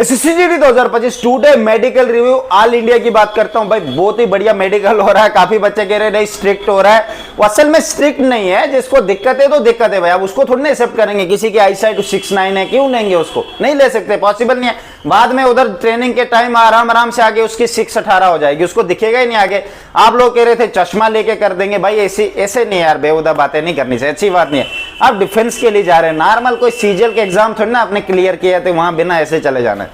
SSCGD 2025 today medical review all India की बात करता हूं भाई। बहुत ही बढ़िया मेडिकल हो रहा है। काफी बच्चे कह रहे हैं नहीं स्ट्रिक्ट हो रहा है, वो असल में स्ट्रिक्ट नहीं है। जिसको दिक्कत है तो दिक्कत है भाई, अब उसको थोड़ी ना एक्सेप्ट करेंगे। किसी की आई साइट 6-9 है, क्यों लेंगे उसको? नहीं ले सकते, पॉसिबल नहीं है। बाद में उधर ट्रेनिंग के टाइम आराम आराम से आगे उसकी 6-18 हो जाएगी, उसको दिखेगा ही नहीं आगे। आप लोग कह रहे थे चश्मा लेके कर देंगे भाई, ऐसे नहीं यार, बेहुदा बातें नहीं करनी चाहिए, अच्छी बात नहीं है। आप डिफेंस के लिए जा रहे हैं, नॉर्मल कोई सीजीएल के एग्जाम थोड़ी ना आपने क्लियर किया थे वहां बिना ऐसे चले जाना है,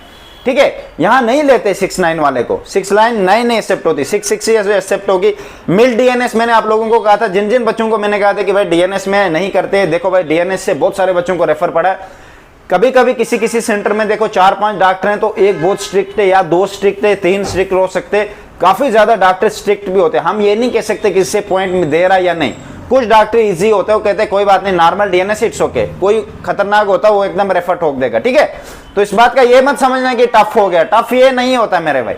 ठीक है। यहां नहीं लेते 6-9 वाले को, 6-9 नहीं एक्सेप्ट होती, 6-6 एक्सेप्ट होगी। मिल डीएनएस मैंने आप लोगों को कहा था, जिन जिन बच्चों को मैंने कहा था कि भाई डीएनएस में नहीं करते, देखो भाई डीएनएस से बहुत सारे बच्चों को रेफर पड़ा है। कभी कभी किसी किसी सेंटर में देखो 4-5 डॉक्टर हैं तो एक बहुत स्ट्रिक्ट है या 2 स्ट्रिक्ट है, 3 स्ट्रिक्ट हो सकते, काफी ज्यादा डॉक्टर स्ट्रिक्ट भी होते हैं। हम ये नहीं कह सकते कि इससे पॉइंट में दे रहा या नहीं। कुछ डॉक्टर इजी होते हैं, वो कहते हैं कोई बात नहीं, नॉर्मल डीएनएस इट्स ओके। कोई खतरनाक होता है वो एकदम रेफर ठोक देगा, ठीक है। तो इस बात का ये मत समझना कि टफ हो गया, टफ ये नहीं होता मेरे भाई।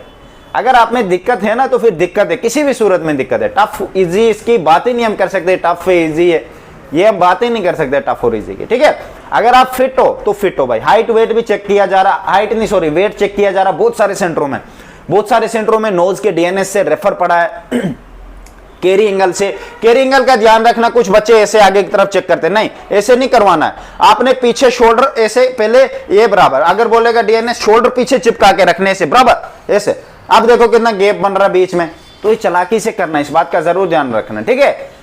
अगर आप में दिक्कत है ना तो फिर दिक्कत है, किसी भी सूरत में दिक्कत है। टफ इजी इसकी बात ही नहीं हम कर सकते, टफ है इजी है ये हम बात ही नहीं कर सकते टफ और इजी की, ठीक है। अगर आप फिट हो तो फिट हो भाई। हाइट वेट भी चेक किया जा रहा, हाइट नहीं सॉरी वेट चेक किया जा रहा बहुत सारे सेंटरों में। बहुत सारे सेंटरों में नोज के डीएनएस से रेफर पड़ा है केरी एंगल से। केरी एंगल का ध्यान रखना, कुछ बच्चे ऐसे आगे की तरफ चेक करते, नहीं ऐसे नहीं करवाना है आपने। पीछे शोल्डर ऐसे पहले ये बराबर, अगर बोलेगा डीएनएस शोल्डर पीछे चिपका के रखने से बराबर ऐसे। अब देखो कितना गैप बन रहा बीच में, तो ये चलाकी से करना, इस बात का जरूर ध्यान रखना, ठीक है।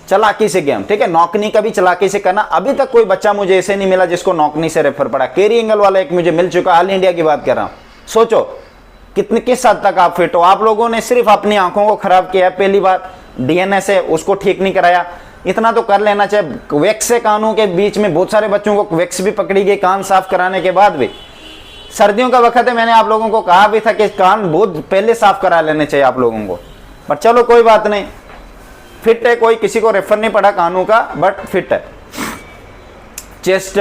चलाकी से गेम, ठीक है। नौकनी का भी चलाकी से करना। अभी तक कोई बच्चा मुझे ऐसे नहीं मिला जिसको नौकनी से रेफर पड़ा। केरी एंगल वाला एक मुझे मिल चुका, ऑल इंडिया की बात कर रहा हूं। सोचो कितने किस हद तक आप फिट हो। आप लोगों ने सिर्फ अपनी आंखों को खराब किया है, पहली बार डीएनएस है उसको ठीक नहीं कराया, इतना तो कर लेना चाहिए। वैक्स से कानों के बीच में बहुत सारे बच्चों को वैक्स भी पकड़ी गई कान साफ कराने के बाद भी। सर्दियों का वक्त है, मैंने आप लोगों को कहा भी था कि कान बहुत पहले साफ करा लेने चाहिए आप लोगों को, पर चलो कोई बात नहीं, फिट है। कोई किसी को रेफर नहीं पड़ा कानों का, बट फिट है। चेस्ट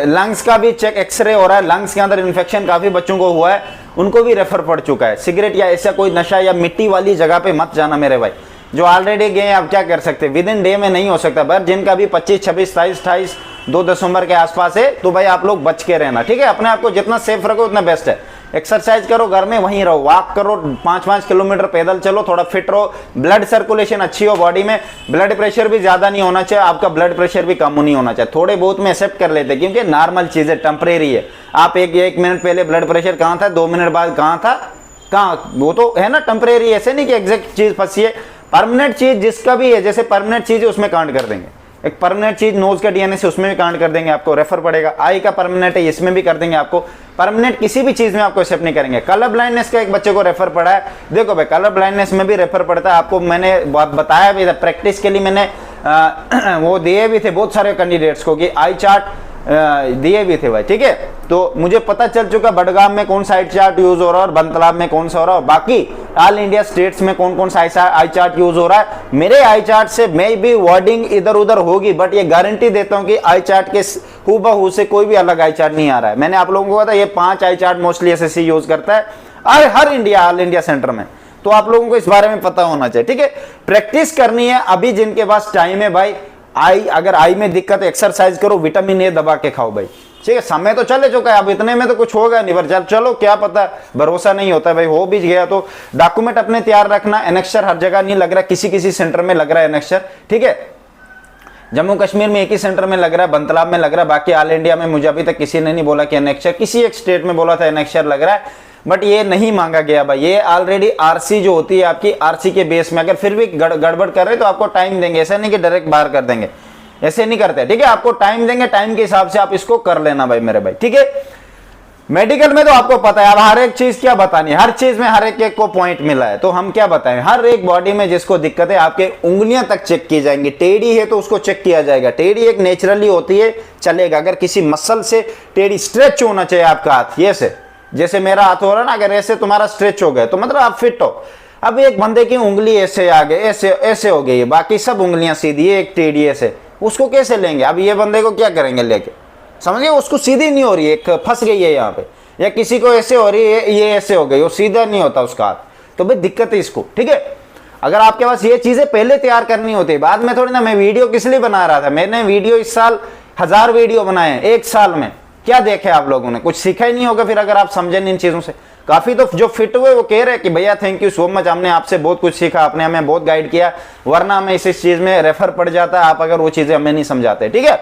लंग्स का भी चेक एक्सरे हो रहा है, लंग्स के अंदर इन्फेक्शन काफी बच्चों को हुआ है, उनको भी रेफर पड़ चुका है। सिगरेट या ऐसा कोई नशा या मिट्टी वाली जगह पे मत जाना मेरे भाई। जो ऑलरेडी गए आप क्या कर सकते, विद इन डे में नहीं हो सकता। पर जिनका भी 25, 26, 27, 28, 2 दिसंबर के आसपास है तो भाई आप लोग बच के रहना, ठीक है। अपने आप को जितना सेफ रखो उतना बेस्ट है। एक्सरसाइज करो, घर में वहीं रहो, वॉक करो, 5-5 किलोमीटर पैदल चलो, थोड़ा फिट रहो। ब्लड सर्कुलेशन अच्छी हो बॉडी में, ब्लड प्रेशर भी ज्यादा नहीं होना चाहिए, आपका ब्लड प्रेशर भी कम नहीं होना चाहिए। थोड़े बहुत में एक्सेप्ट कर लेते क्योंकि नॉर्मल चीज है, टेम्परेरी है। आप एक मिनट पहले ब्लड प्रेशर कहाँ था, 2 मिनट बाद कहाँ था, कहाँ, वो तो है ना टेम्परेरी। ऐसे नहीं कि एग्जैक्ट चीज फंसी है। परमानेंट चीज जिसका भी है, जैसे परमानेंट चीज है उसमें काउंट कर देंगे। एक परमानेंट चीज नोज का डीएनएस है उसमें भी काउंट कर देंगे, आपको रेफर पड़ेगा। आई का परमानेंट है इसमें भी कर देंगे आपको। परमानेंट किसी भी चीज में आपको एक्सेप्ट नहीं करेंगे। कलर ब्लाइंडनेस का एक बच्चे को रेफर पड़ा है, देखो भाई कलर ब्लाइंडनेस में भी रेफर पड़ता है। आपको मैंने बताया भी था, प्रैक्टिस के लिए मैंने वो दिए भी थे बहुत सारे कैंडिडेट्स को कि आई चार्ट दिए भी थे भाई, ठीक है। तो मुझे पता चल चुका बडगाम में कौन सा आई चार्ट यूज हो रहा है और बनतलाब में कौन सा हो रहा है, और बाकी ऑल इंडिया स्टेट्स में कौन कौन सा आई चार्ट यूज हो रहा है। मेरे आई चार्ट से मे भी वर्डिंग इधर उधर होगी, बट ये गारंटी देता हूं कि आई चार्ट के हूबहू से कोई भी अलग आई चार्ट नहीं आ रहा है। मैंने आप लोगों को कहा था ये 5 आई चार्ट मोस्टली एसएससी यूज करता है हर इंडिया ऑल इंडिया सेंटर में, तो आप लोगों को इस बारे में पता होना चाहिए, ठीक है। प्रैक्टिस करनी है अभी जिनके पास टाइम है भाई। अगर आई में दिक्कत है एक्सरसाइज करो, विटामिन ए दबा के खाओ भाई, ठीक है। समय तो चले चुका है, अब इतने में तो कुछ होगा नहीं, पर चलो क्या पता, भरोसा नहीं होता भाई, हो भी गया तो। डॉक्यूमेंट अपने तैयार रखना। एनेक्सचर हर जगह नहीं लग रहा, किसी किसी सेंटर में लग रहा है एनेक्सचर, ठीक है। जम्मू कश्मीर में एक ही सेंटर में लग रहा है, बनतलाब में लग रहा है, बाकी ऑल इंडिया में मुझे अभी तक किसी ने नहीं बोला कि एनेक्सचर, किसी एक स्टेट में बोला था एनेक्सचर लग रहा है, बट ये नहीं मांगा गया भाई। ये ऑलरेडी आरसी जो होती है आपकी, आरसी के बेस में अगर फिर भी गड़बड़ कर रहे तो आपको टाइम देंगे, ऐसा नहीं कि डायरेक्ट बाहर कर देंगे, ऐसे नहीं करते, ठीक है। आपको टाइम देंगे, टाइम के हिसाब से आप इसको कर लेना भाई मेरे भाई, ठीक है। मेडिकल में तो आपको पता है अब हर एक चीज क्या बतानी है, हर चीज में हर एक को पॉइंट मिला है, तो हम क्या बताएं। हर एक बॉडी में जिसको दिक्कत है आपके उंगलियां तक चेक की जाएंगी। टेढ़ी है तो उसको चेक किया जाएगा, टेढ़ी एक नेचुरली होती है चलेगा। अगर किसी मसल से टेढ़ी स्ट्रेच होना चाहिए आपका हाथ, ये से जैसे मेरा हाथ हो रहा है ना, अगर ऐसे तुम्हारा स्ट्रेच हो गया तो मतलब आप फिट हो। अब एक बंदे की उंगली ऐसे आ गई, ऐसे ऐसे हो गई, बाकी सब उंगलियां सीधी है, एक टेढ़ी ऐसे, उसको कैसे लेंगे। अब ये बंदे को क्या करेंगे लेके, समझिए उसको सीधी नहीं हो रही है, एक फंस गई है यहाँ पे, या किसी को ऐसे हो रही है, ये ऐसे हो गई, वो सीधा नहीं होता उसका हाथ, तो भाई दिक्कत है इसको, ठीक है। अगर आपके पास ये चीजें पहले तैयार करनी होती है, बाद में थोड़ी ना। मैं वीडियो किस लिए बना रहा था, मैंने वीडियो इस साल 1000 वीडियो बनाए हैं एक साल में, क्या देखे आप लोगों ने? कुछ सीखा ही नहीं होगा फिर, अगर आप समझे नहीं इन चीजों से। काफी तो जो फिट हुए वो कह रहे हैं कि भैया थैंक यू सो मच, हमने आपसे बहुत कुछ सीखा, आपने हमें बहुत गाइड किया, वरना हमें इस चीज में रेफर पड़ जाता आप अगर वो चीजें हमें नहीं समझाते। ठीक है,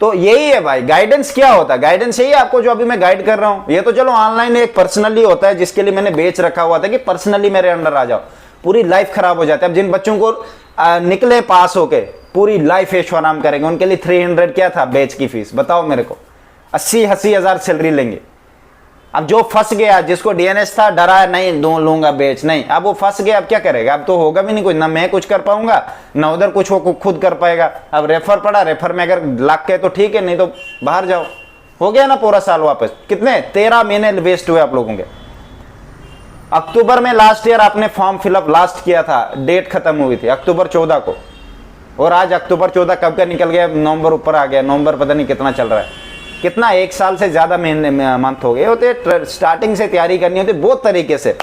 तो यही है भाई गाइडेंस। क्या होता है गाइडेंस? यही आपको जो अभी मैं गाइड कर रहा हूं। ये तो चलो ऑनलाइन एक पर्सनली होता है जिसके लिए मैंने बेच रखा हुआ था कि पर्सनली मेरे अंडर आ जाओ, पूरी लाइफ खराब हो जाती है। अब जिन बच्चों को निकले पास होके पूरी लाइफ ऐशो आराम करेंगे, उनके लिए 300 क्या था बेच की फीस, बताओ मेरे को। 80 हजार सैलरी लेंगे। अब जो फंस गया, जिसको डीएनएस था, डरा है नहीं दो लूंगा बेच नहीं, अब वो फंस गया, अब क्या करेगा? अब तो होगा भी नहीं कुछ, ना मैं कुछ कर पाऊंगा ना उधर कुछ वो खुद कर पाएगा। अब रेफर पड़ा, रेफर में अगर लाख के तो ठीक है, नहीं तो बाहर जाओ। हो गया ना पूरा साल वापस। कितने 13 महीने वेस्ट हुए आप लोगों के। अक्टूबर में लास्ट ईयर आपने फॉर्म फिलअप लास्ट किया था, डेट खत्म हुई थी अक्टूबर 14 को, और आज अक्टूबर 14 कब का निकल गया, नवंबर ऊपर आ गया, नवंबर पता नहीं कितना चल रहा है, कितना 1 साल से ज्यादा महीने मंथ हो गए होते। स्टार्टिंग से तैयारी करनी होती बहुत तरीके से।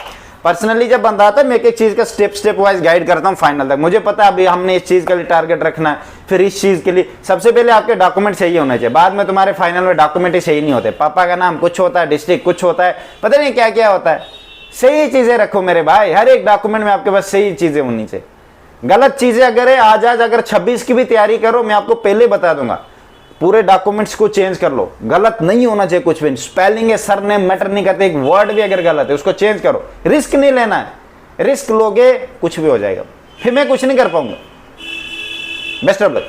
पर्सनली जब बंदा आता है मैं एक चीज का स्टेप वाइज गाइड करता हूँ फाइनल तक। मुझे पता है अभी हमने इस चीज के लिए टारगेट रखना है, फिर इस चीज के लिए सबसे पहले आपके डॉक्यूमेंट सही होने चाहिए, बाद में तुम्हारे फाइनल में डॉक्यूमेंट ही सही नहीं होते। पापा का नाम कुछ होता है, डिस्ट्रिक्ट कुछ होता है, पता नहीं क्या क्या होता है। सही चीजें रखो मेरे भाई, हर एक डॉक्यूमेंट में आपके पास सही चीजें होनी चाहिए। गलत चीजें अगर है आज अगर 26 की भी तैयारी करो, मैं आपको पहले बता दूंगा, पूरे डॉक्यूमेंट्स को चेंज कर लो। गलत नहीं होना चाहिए कुछ भी, स्पेलिंग है सर ने मैटर नहीं करते, एक वर्ड भी अगर गलत है उसको चेंज करो। रिस्क नहीं लेना है, रिस्क लोगे कुछ भी हो जाएगा, फिर मैं कुछ नहीं कर पाऊंगा। Best of luck.